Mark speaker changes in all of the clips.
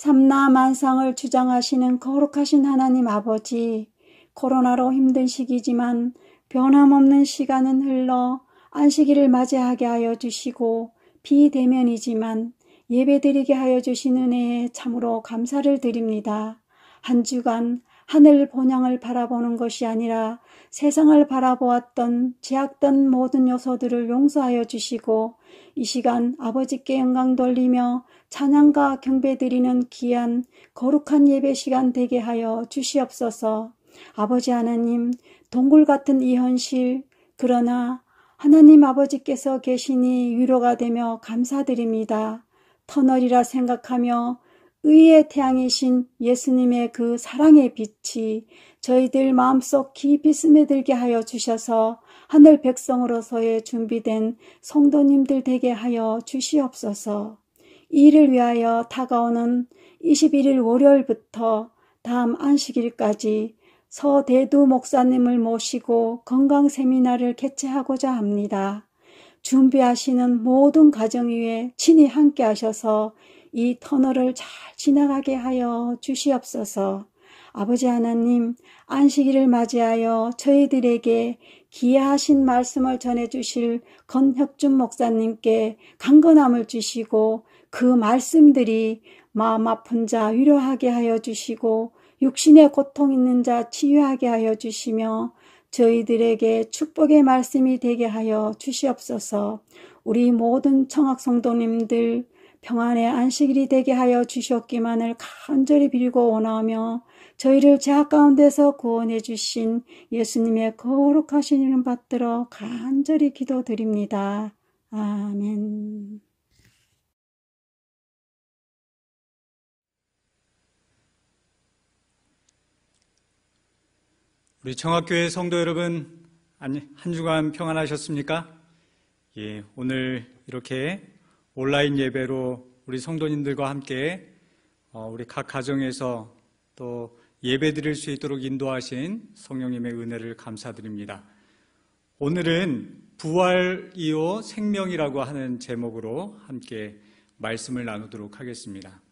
Speaker 1: 삼라만상을 주장하시는 거룩하신 하나님 아버지, 코로나로 힘든 시기지만 변함없는 시간은 흘러 안식일을 맞이하게 하여 주시고 비대면이지만 예배드리게 하여 주신 은혜에 참으로 감사를 드립니다. 한 주간 하늘 본향을 바라보는 것이 아니라 세상을 바라보았던 죄악된 모든 요소들을 용서하여 주시고 이 시간 아버지께 영광 돌리며 찬양과 경배드리는 귀한 거룩한 예배 시간 되게 하여 주시옵소서. 아버지 하나님, 동굴 같은 이 현실, 그러나 하나님 아버지께서 계시니 위로가 되며 감사드립니다. 터널이라 생각하며 의의 태양이신 예수님의 그 사랑의 빛이 저희들 마음속 깊이 스며들게 하여 주셔서 하늘 백성으로서의 준비된 성도님들 되게 하여 주시옵소서. 이를 위하여 다가오는 21일 월요일부터 다음 안식일까지 서대두 목사님을 모시고 건강 세미나를 개최하고자 합니다. 준비하시는 모든 가정 위에 친히 함께 하셔서 이 터널을 잘 지나가게 하여 주시옵소서. 아버지 하나님, 안식일을 맞이하여 저희들에게 귀하신 말씀을 전해주실 건혁준 목사님께 강건함을 주시고 그 말씀들이 마음 아픈 자 위로하게 하여 주시고 육신의 고통 있는 자 치유하게 하여 주시며 저희들에게 축복의 말씀이 되게 하여 주시옵소서. 우리 모든 청학 성도님들 평안의 안식일이 되게 하여 주시옵기만을 간절히 빌고 원하며 저희를 죄악 가운데서 구원해 주신 예수님의 거룩하신 이름 받들어 간절히 기도드립니다. 아멘.
Speaker 2: 우리 청학교회 성도 여러분, 한 주간 평안하셨습니까? 예, 오늘 이렇게 온라인 예배로 우리 성도님들과 함께 우리 각 가정에서 또 예배 드릴 수 있도록 인도하신 성령님의 은혜를 감사드립니다. 오늘은 부활 이후 생명이라고 하는 제목으로 함께 말씀을 나누도록 하겠습니다.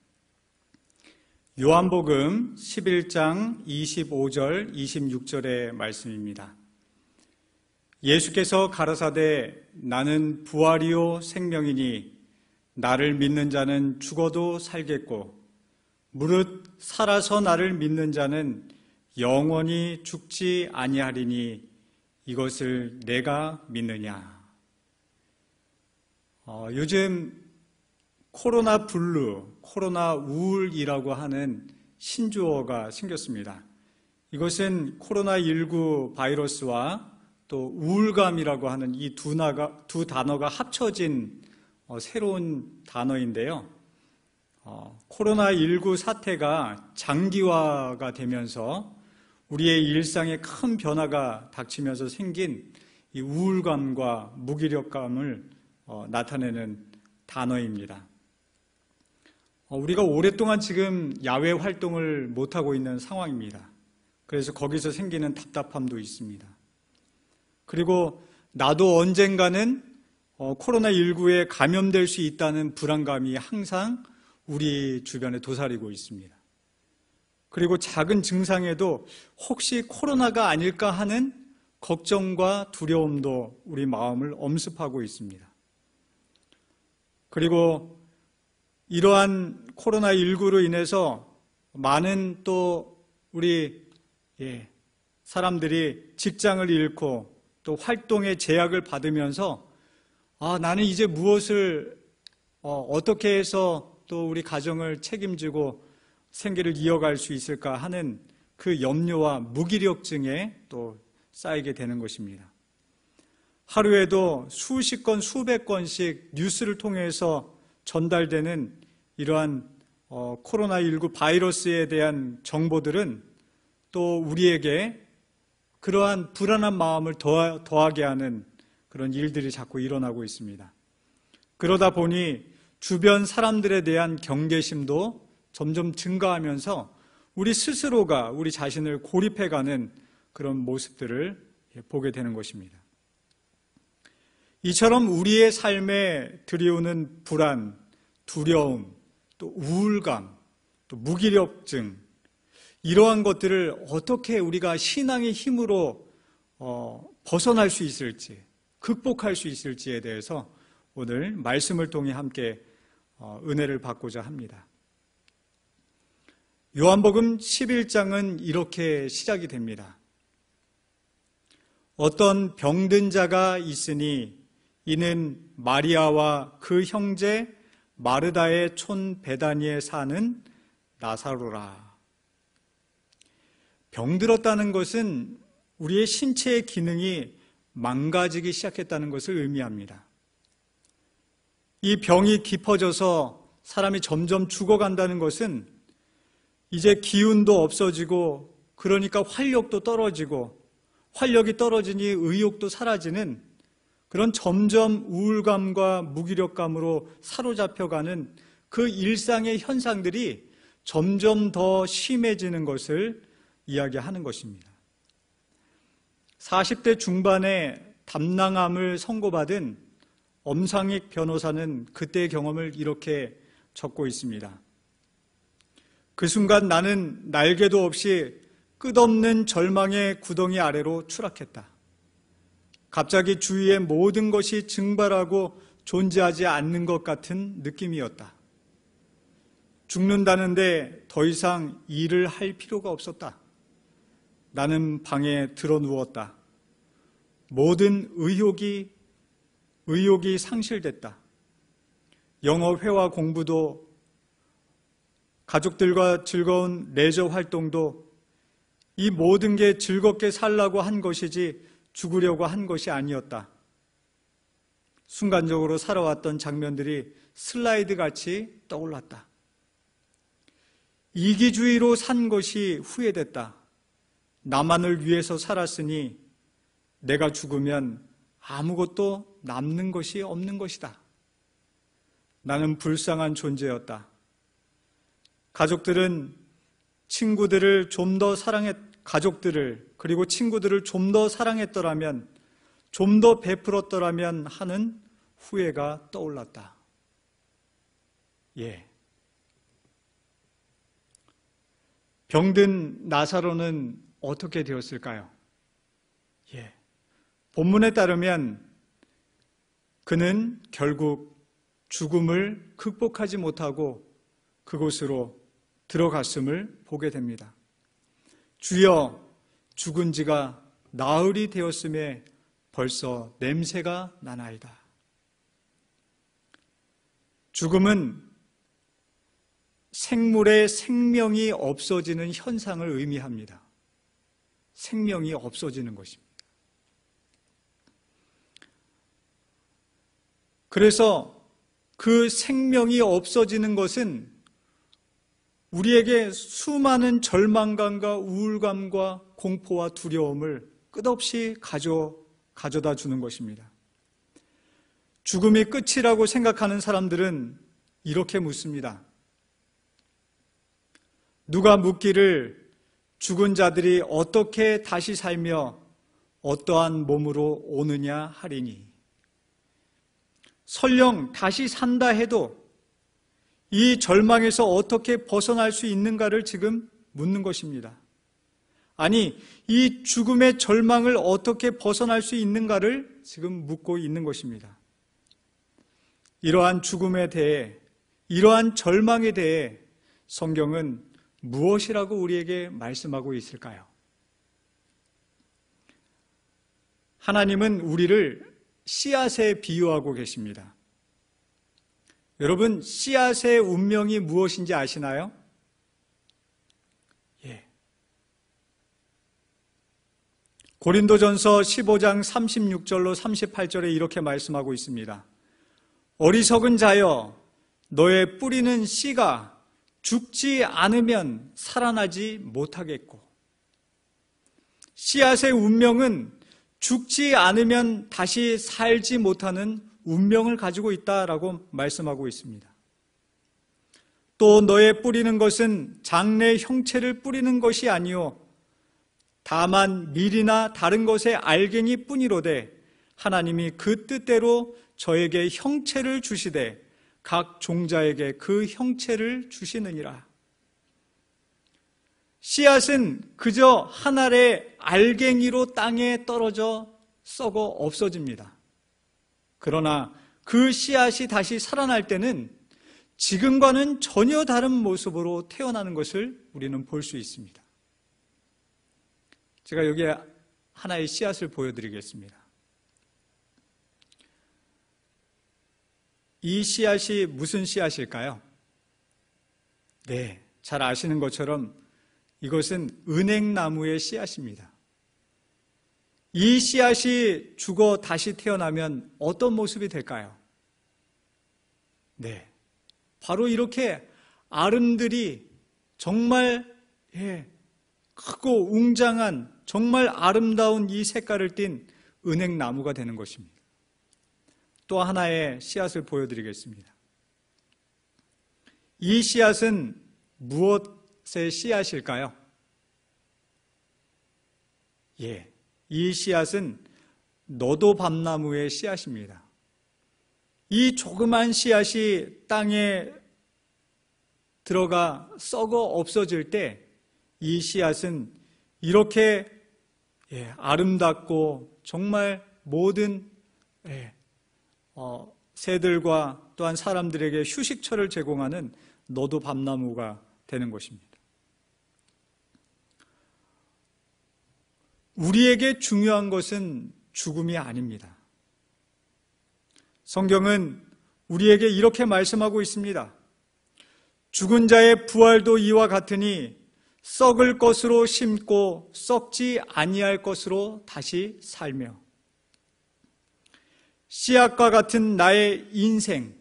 Speaker 2: 요한복음 11장 25절, 26절의 말씀입니다. 예수께서 가라사대 나는 부활이요 생명이니 나를 믿는 자는 죽어도 살겠고 무릇 살아서 나를 믿는 자는 영원히 죽지 아니하리니 이것을 내가 믿느냐. 요즘 코로나 블루, 코로나 우울이라고 하는 신조어가 생겼습니다. 이것은 코로나19 바이러스와 또 우울감이라고 하는 이 두 단어가 합쳐진 새로운 단어인데요. 코로나19 사태가 장기화가 되면서 우리의 일상에 큰 변화가 닥치면서 생긴 이 우울감과 무기력감을 나타내는 단어입니다. 우리가 오랫동안 지금 야외 활동을 못하고 있는 상황입니다. 그래서 거기서 생기는 답답함도 있습니다. 그리고 나도 언젠가는 코로나19에 감염될 수 있다는 불안감이 항상 우리 주변에 도사리고 있습니다. 그리고 작은 증상에도 혹시 코로나가 아닐까 하는 걱정과 두려움도 우리 마음을 엄습하고 있습니다. 그리고 이러한 코로나19로 인해서 많은 또 우리 사람들이 직장을 잃고 또 활동의 제약을 받으면서 나는 이제 무엇을 어떻게 해서 또 우리 가정을 책임지고 생계를 이어갈 수 있을까 하는 그 염려와 무기력증에 또 쌓이게 되는 것입니다. 하루에도 수십 건, 수백 건씩 뉴스를 통해서 전달되는 이러한 코로나19 바이러스에 대한 정보들은 또 우리에게 그러한 불안한 마음을 더하게 하는 그런 일들이 자꾸 일어나고 있습니다. 그러다 보니 주변 사람들에 대한 경계심도 점점 증가하면서 우리 스스로가 우리 자신을 고립해가는 그런 모습들을 보게 되는 것입니다. 이처럼 우리의 삶에 들이오는 불안, 두려움, 또 우울감, 또 무기력증, 이러한 것들을 어떻게 우리가 신앙의 힘으로 벗어날 수 있을지, 극복할 수 있을지에 대해서 오늘 말씀을 통해 함께 은혜를 받고자 합니다. 요한복음 11장은 이렇게 시작이 됩니다. 어떤 병든 자가 있으니 이는 마리아와 그 형제 마르다의 촌 베다니에 사는 나사로라. 병들었다는 것은 우리의 신체의 기능이 망가지기 시작했다는 것을 의미합니다. 이 병이 깊어져서 사람이 점점 죽어간다는 것은 이제 기운도 없어지고 그러니까 활력도 떨어지고 활력이 떨어지니 의욕도 사라지는 그런 점점 우울감과 무기력감으로 사로잡혀가는 그 일상의 현상들이 점점 더 심해지는 것을 이야기하는 것입니다. 40대 중반에 담낭암을 선고받은 엄상익 변호사는 그때의 경험을 이렇게 적고 있습니다. 그 순간 나는 날개도 없이 끝없는 절망의 구덩이 아래로 추락했다. 갑자기 주위의 모든 것이 증발하고 존재하지 않는 것 같은 느낌이었다. 죽는다는데 더 이상 일을 할 필요가 없었다. 나는 방에 들어 누웠다. 모든 의욕이 상실됐다. 영어회화 공부도 가족들과 즐거운 레저 활동도 이 모든 게 즐겁게 살라고 한 것이지 죽으려고 한 것이 아니었다. 순간적으로 살아왔던 장면들이 슬라이드 같이 떠올랐다. 이기주의로 산 것이 후회됐다. 나만을 위해서 살았으니 내가 죽으면 아무것도 남는 것이 없는 것이다. 나는 불쌍한 존재였다. 가족들을 그리고 친구들을 좀 더 사랑했더라면, 좀 더 베풀었더라면 하는 후회가 떠올랐다. 병든 나사로는 어떻게 되었을까요? 본문에 따르면 그는 결국 죽음을 극복하지 못하고 그곳으로 들어갔음을 보게 됩니다. 주여, 죽은 지가 나흘이 되었음에 벌써 냄새가 나나이다. 죽음은 생물의 생명이 없어지는 현상을 의미합니다. 생명이 없어지는 것입니다. 그래서 그 생명이 없어지는 것은 우리에게 수많은 절망감과 우울감과 공포와 두려움을 끝없이 가져다 주는 것입니다. 죽음이 끝이라고 생각하는 사람들은 이렇게 묻습니다. 누가 묻기를 죽은 자들이 어떻게 다시 살며 어떠한 몸으로 오느냐 하리니, 설령 다시 산다 해도 이 절망에서 어떻게 벗어날 수 있는가를 지금 묻는 것입니다. 아니, 이 죽음의 절망을 어떻게 벗어날 수 있는가를 지금 묻고 있는 것입니다. 이러한 죽음에 대해, 이러한 절망에 대해 성경은 무엇이라고 우리에게 말씀하고 있을까요? 하나님은 우리를 씨앗에 비유하고 계십니다. 여러분, 씨앗의 운명이 무엇인지 아시나요? 예. 고린도전서 15장 36절로 38절에 이렇게 말씀하고 있습니다. 어리석은 자여, 너의 뿌리는 씨가 죽지 않으면 살아나지 못하겠고, 씨앗의 운명은 죽지 않으면 다시 살지 못하는 운명을 가지고 있다라고 말씀하고 있습니다. 또 너의 뿌리는 것은 장래 형체를 뿌리는 것이 아니요 다만 밀이나 다른 것의 알갱이 뿐이로되 하나님이 그 뜻대로 저에게 형체를 주시되 각 종자에게 그 형체를 주시느니라. 씨앗은 그저 한 알의 알갱이로 땅에 떨어져 썩어 없어집니다. 그러나 그 씨앗이 다시 살아날 때는 지금과는 전혀 다른 모습으로 태어나는 것을 우리는 볼 수 있습니다. 제가 여기에 하나의 씨앗을 보여드리겠습니다. 이 씨앗이 무슨 씨앗일까요? 네, 잘 아시는 것처럼 이것은 은행나무의 씨앗입니다. 이 씨앗이 죽어 다시 태어나면 어떤 모습이 될까요? 네, 바로 이렇게 아름들이 정말 크고 웅장한 정말 아름다운 이 색깔을 띤 은행나무가 되는 것입니다. 또 하나의 씨앗을 보여드리겠습니다. 이 씨앗은 무엇의 씨앗일까요? 예, 이 씨앗은 너도밤나무의 씨앗입니다. 이 조그만 씨앗이 땅에 들어가 썩어 없어질 때 이 씨앗은 이렇게 아름답고 정말 모든 새들과 또한 사람들에게 휴식처를 제공하는 너도밤나무가 되는 것입니다. 우리에게 중요한 것은 죽음이 아닙니다. 성경은 우리에게 이렇게 말씀하고 있습니다. 죽은 자의 부활도 이와 같으니 썩을 것으로 심고 썩지 아니할 것으로 다시 살며, 씨앗과 같은 나의 인생,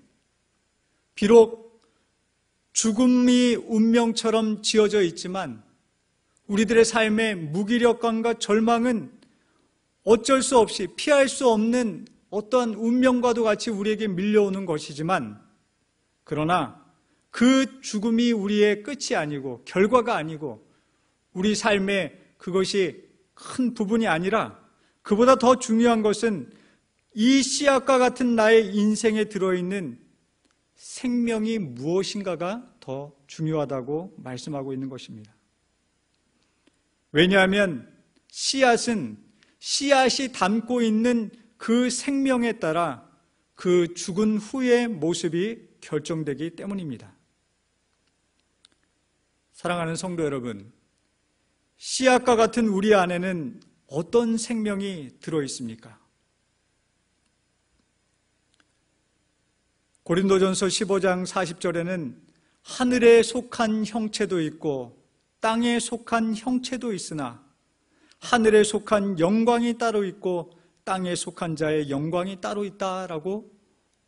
Speaker 2: 비록 죽음이 운명처럼 지어져 있지만 우리들의 삶의 무기력감과 절망은 어쩔 수 없이 피할 수 없는 어떠한 운명과도 같이 우리에게 밀려오는 것이지만, 그러나 그 죽음이 우리의 끝이 아니고 결과가 아니고 우리 삶의 그것이 큰 부분이 아니라, 그보다 더 중요한 것은 이 씨앗과 같은 나의 인생에 들어있는 생명이 무엇인가가 더 중요하다고 말씀하고 있는 것입니다. 왜냐하면 씨앗은 씨앗이 담고 있는 그 생명에 따라 그 죽은 후의 모습이 결정되기 때문입니다. 사랑하는 성도 여러분, 씨앗과 같은 우리 안에는 어떤 생명이 들어있습니까? 고린도전서 15장 40절에는 하늘에 속한 형체도 있고 땅에 속한 형체도 있으나 하늘에 속한 영광이 따로 있고 땅에 속한 자의 영광이 따로 있다라고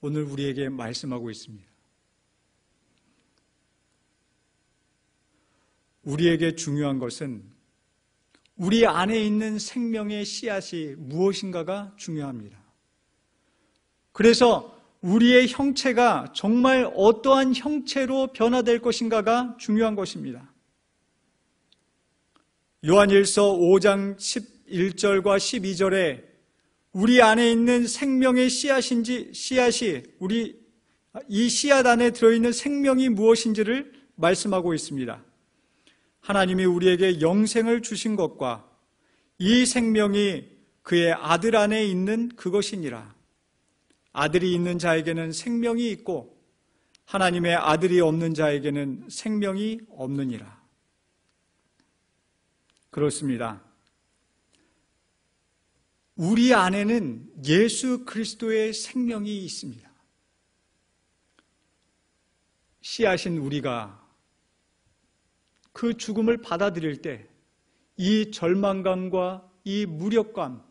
Speaker 2: 오늘 우리에게 말씀하고 있습니다. 우리에게 중요한 것은 우리 안에 있는 생명의 씨앗이 무엇인가가 중요합니다. 그래서 우리의 형체가 정말 어떠한 형체로 변화될 것인가가 중요한 것입니다. 요한일서 5장 11절과 12절에 우리 안에 있는 생명의 씨앗이 이 씨앗 안에 들어있는 생명이 무엇인지를 말씀하고 있습니다. 하나님이 우리에게 영생을 주신 것과 이 생명이 그의 아들 안에 있는 그것이니라. 아들이 있는 자에게는 생명이 있고 하나님의 아들이 없는 자에게는 생명이 없느니라. 그렇습니다. 우리 안에는 예수 그리스도의 생명이 있습니다. 씨앗인 우리가 그 죽음을 받아들일 때 이 절망감과 이 무력감,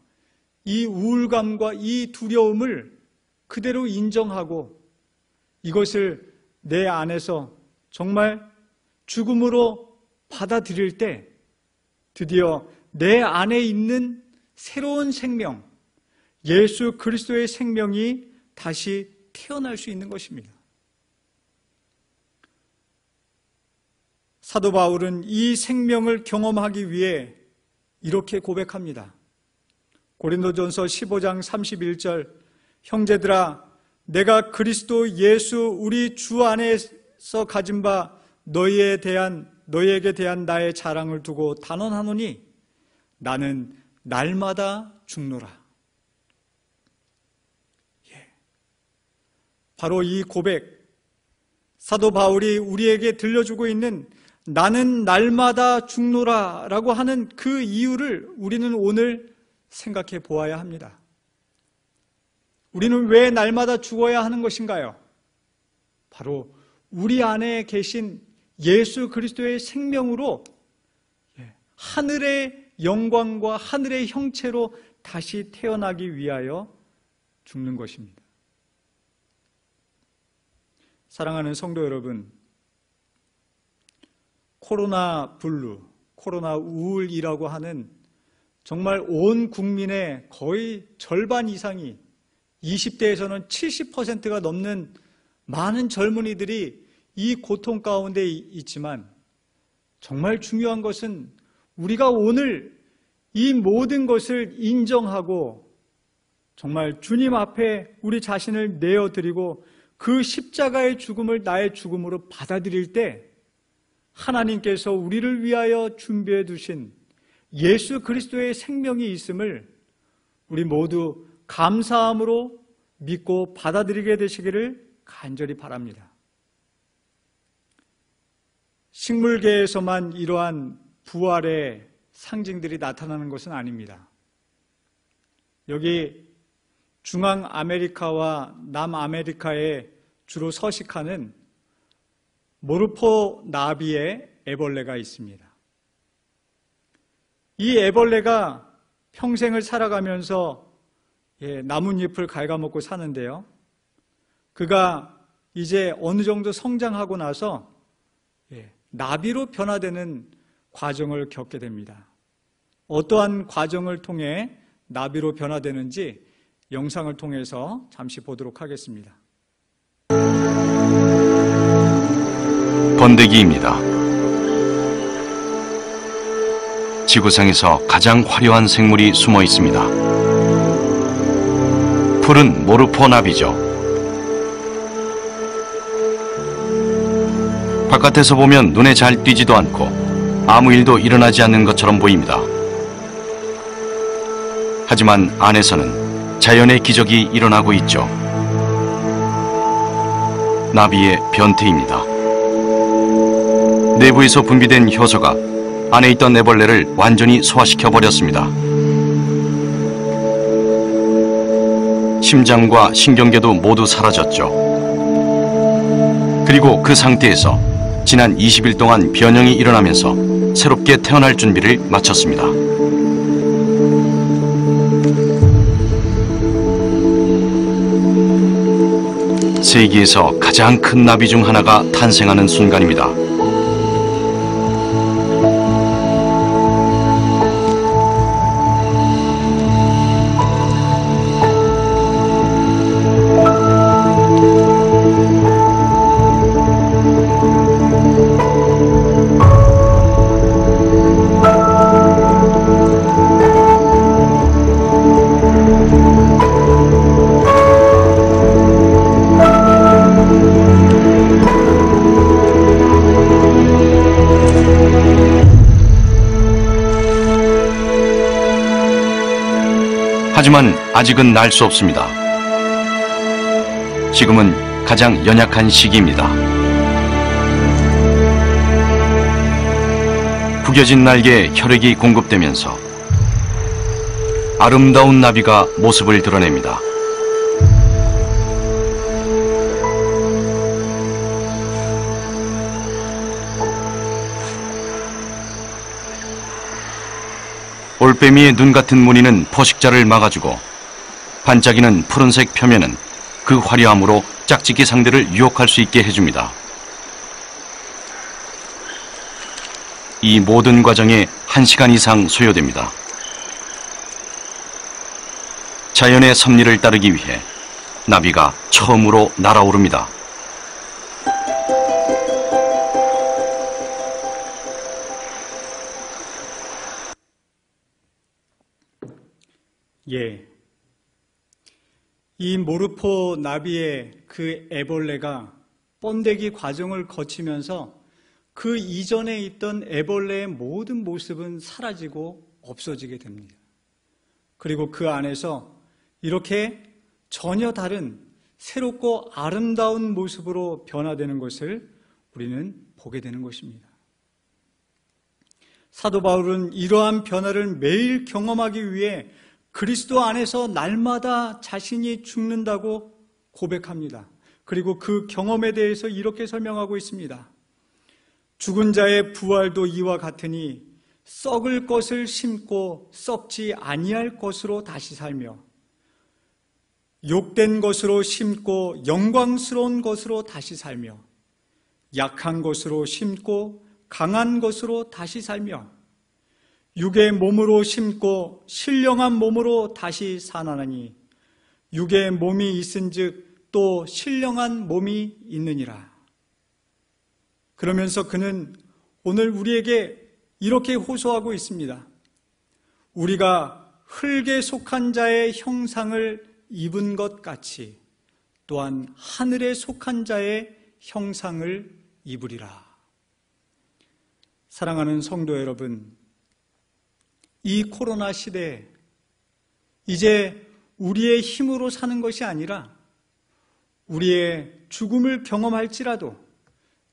Speaker 2: 이 우울감과 이 두려움을 그대로 인정하고 이것을 내 안에서 정말 죽음으로 받아들일 때 드디어 내 안에 있는 새로운 생명, 예수 그리스도의 생명이 다시 태어날 수 있는 것입니다. 사도 바울은 이 생명을 경험하기 위해 이렇게 고백합니다. 고린도전서 15장 31절, 형제들아 내가 그리스도 예수 우리 주 안에서 가진 바 너희에게 대한 나의 자랑을 두고 단언하노니 나는 날마다 죽노라. 바로 이 고백, 사도 바울이 우리에게 들려주고 있는 나는 날마다 죽노라 라고 하는 그 이유를 우리는 오늘 생각해 보아야 합니다. 우리는 왜 날마다 죽어야 하는 것인가요? 바로 우리 안에 계신 예수 그리스도의 생명으로 하늘의 영광과 하늘의 형체로 다시 태어나기 위하여 죽는 것입니다. 사랑하는 성도 여러분, 코로나 블루, 코로나 우울이라고 하는 정말 온 국민의 거의 절반 이상이 20대에서는 70%가 넘는 많은 젊은이들이 이 고통 가운데 있지만 정말 중요한 것은 우리가 오늘 이 모든 것을 인정하고 정말 주님 앞에 우리 자신을 내어드리고 그 십자가의 죽음을 나의 죽음으로 받아들일 때 하나님께서 우리를 위하여 준비해 두신 예수 그리스도의 생명이 있음을 우리 모두 감사함으로 믿고 받아들이게 되시기를 간절히 바랍니다. 식물계에서만 이러한 부활의 상징들이 나타나는 것은 아닙니다. 여기 중앙아메리카와 남아메리카에 주로 서식하는 모르포 나비의 애벌레가 있습니다. 이 애벌레가 평생을 살아가면서 나뭇잎을 갉아먹고 사는데요. 그가 이제 어느 정도 성장하고 나서 나비로 변화되는 과정을 겪게 됩니다. 어떠한 과정을 통해 나비로 변화되는지 영상을 통해서 잠시 보도록 하겠습니다.
Speaker 3: 번데기입니다. 지구상에서 가장 화려한 생물이 숨어 있습니다. 푸른 모르포 나비죠. 바깥에서 보면 눈에 잘 띄지도 않고 아무 일도 일어나지 않는 것처럼 보입니다. 하지만 안에서는 자연의 기적이 일어나고 있죠. 나비의 변태입니다. 내부에서 분비된 효소가 안에 있던 애벌레를 완전히 소화시켜 버렸습니다. 심장과 신경계도 모두 사라졌죠. 그리고 그 상태에서 지난 20일 동안 변형이 일어나면서 새롭게 태어날 준비를 마쳤습니다. 세계에서 가장 큰 나비 중 하나가 탄생하는 순간입니다. 하지만 아직은 날 수 없습니다. 지금은 가장 연약한 시기입니다. 구겨진 날개에 혈액이 공급되면서 아름다운 나비가 모습을 드러냅니다. 올빼미의 눈 같은 무늬는 포식자를 막아주고 반짝이는 푸른색 표면은 그 화려함으로 짝짓기 상대를 유혹할 수 있게 해줍니다. 이 모든 과정에 1시간 이상 소요됩니다. 자연의 섭리를 따르기 위해 나비가 처음으로 날아오릅니다.
Speaker 2: 예. 이 모르포 나비의 그 애벌레가 번데기 과정을 거치면서 그 이전에 있던 애벌레의 모든 모습은 사라지고 없어지게 됩니다. 그리고 그 안에서 이렇게 전혀 다른 새롭고 아름다운 모습으로 변화되는 것을 우리는 보게 되는 것입니다. 사도 바울은 이러한 변화를 매일 경험하기 위해 그리스도 안에서 날마다 자신이 죽는다고 고백합니다. 그리고 그 경험에 대해서 이렇게 설명하고 있습니다. 죽은 자의 부활도 이와 같으니 썩을 것을 심고 썩지 아니할 것으로 다시 살며 욕된 것으로 심고 영광스러운 것으로 다시 살며 약한 것으로 심고 강한 것으로 다시 살며 육의 몸으로 심고 신령한 몸으로 다시 살아나니 육의 몸이 있은즉 또 신령한 몸이 있느니라. 그러면서 그는 오늘 우리에게 이렇게 호소하고 있습니다. 우리가 흙에 속한 자의 형상을 입은 것 같이 또한 하늘에 속한 자의 형상을 입으리라. 사랑하는 성도 여러분, 이 코로나 시대에 이제 우리의 힘으로 사는 것이 아니라 우리의 죽음을 경험할지라도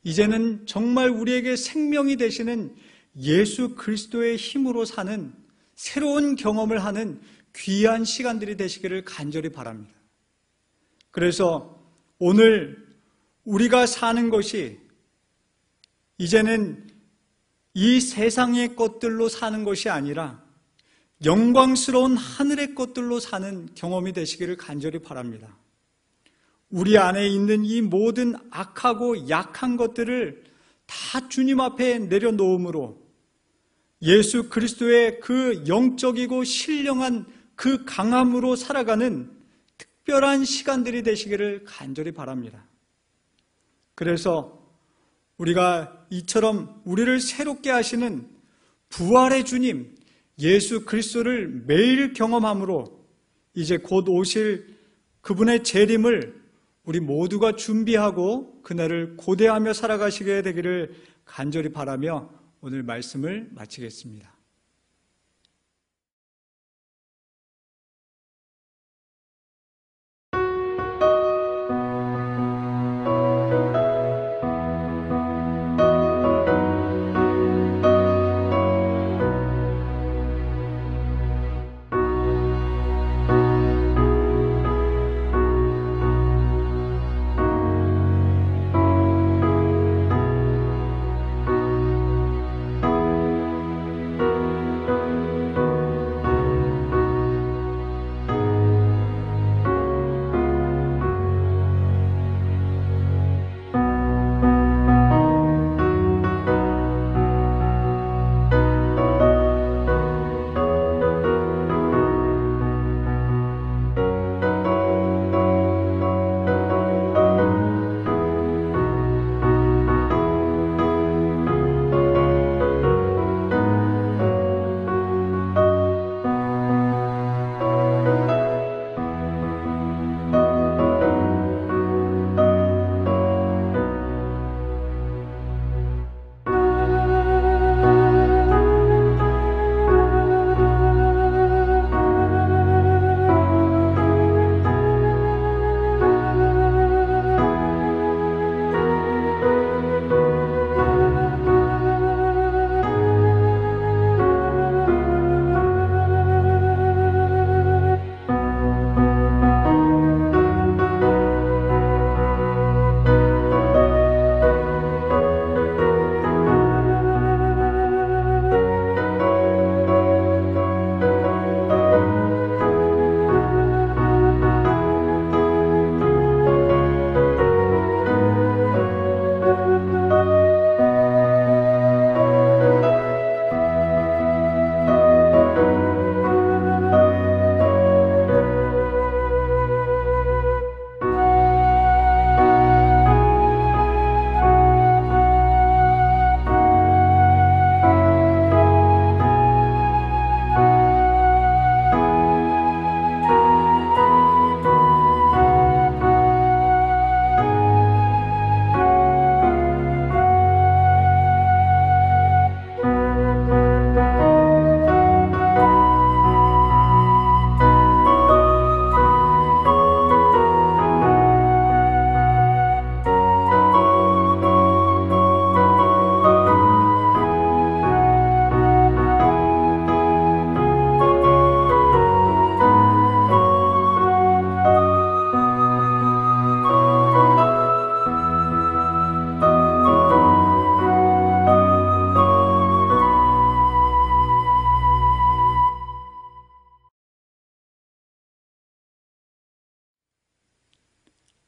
Speaker 2: 이제는 정말 우리에게 생명이 되시는 예수 그리스도의 힘으로 사는 새로운 경험을 하는 귀한 시간들이 되시기를 간절히 바랍니다. 그래서 오늘 우리가 사는 것이 이제는 이 세상의 것들로 사는 것이 아니라 영광스러운 하늘의 것들로 사는 경험이 되시기를 간절히 바랍니다. 우리 안에 있는 이 모든 악하고 약한 것들을 다 주님 앞에 내려놓음으로 예수 그리스도의 그 영적이고 신령한 그 강함으로 살아가는 특별한 시간들이 되시기를 간절히 바랍니다. 그래서 우리가 이처럼 우리를 새롭게 하시는 부활의 주님 예수 그리스도를 매일 경험함으로 이제 곧 오실 그분의 재림을 우리 모두가 준비하고 그날을 고대하며 살아가시게 되기를 간절히 바라며 오늘 말씀을 마치겠습니다.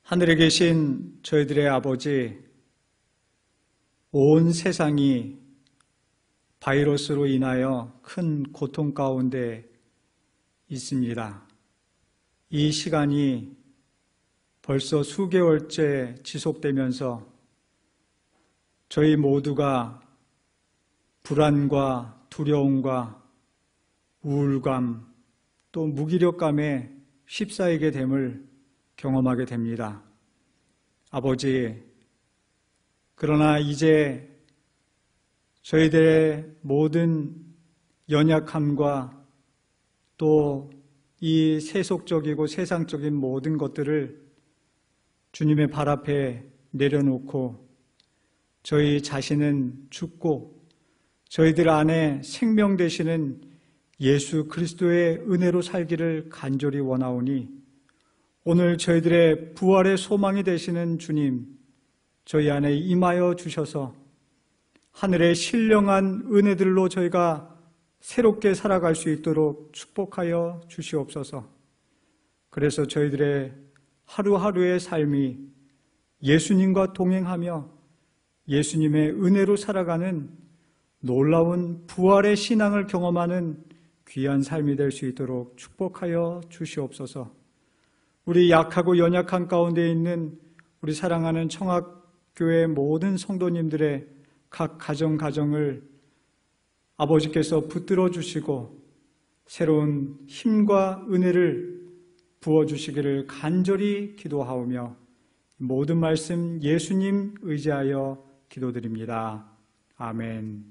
Speaker 2: 하늘에 계신 저희들의 아버지, 온 세상이 바이러스로 인하여 큰 고통 가운데 있습니다. 이 시간이 벌써 수개월째 지속되면서 저희 모두가 불안과 두려움과 우울감 또 무기력감에 휩싸이게 됨을 경험하게 됩니다. 아버지, 그러나 이제 저희들의 모든 연약함과 또 이 세속적이고 세상적인 모든 것들을 주님의 발 앞에 내려놓고 저희 자신은 죽고 저희들 안에 생명 되시는 예수 그리스도의 은혜로 살기를 간절히 원하오니 오늘 저희들의 부활의 소망이 되시는 주님, 저희 안에 임하여 주셔서 하늘의 신령한 은혜들로 저희가 새롭게 살아갈 수 있도록 축복하여 주시옵소서. 그래서 저희들의 하루하루의 삶이 예수님과 동행하며 예수님의 은혜로 살아가는 놀라운 부활의 신앙을 경험하는 귀한 삶이 될 수 있도록 축복하여 주시옵소서. 우리 약하고 연약한 가운데 있는 우리 사랑하는 청학교회 모든 성도님들의 각 가정을 아버지께서 붙들어 주시고 새로운 힘과 은혜를 부어주시기를 간절히 기도하오며 모든 말씀 예수님 의지하여 기도드립니다. 아멘.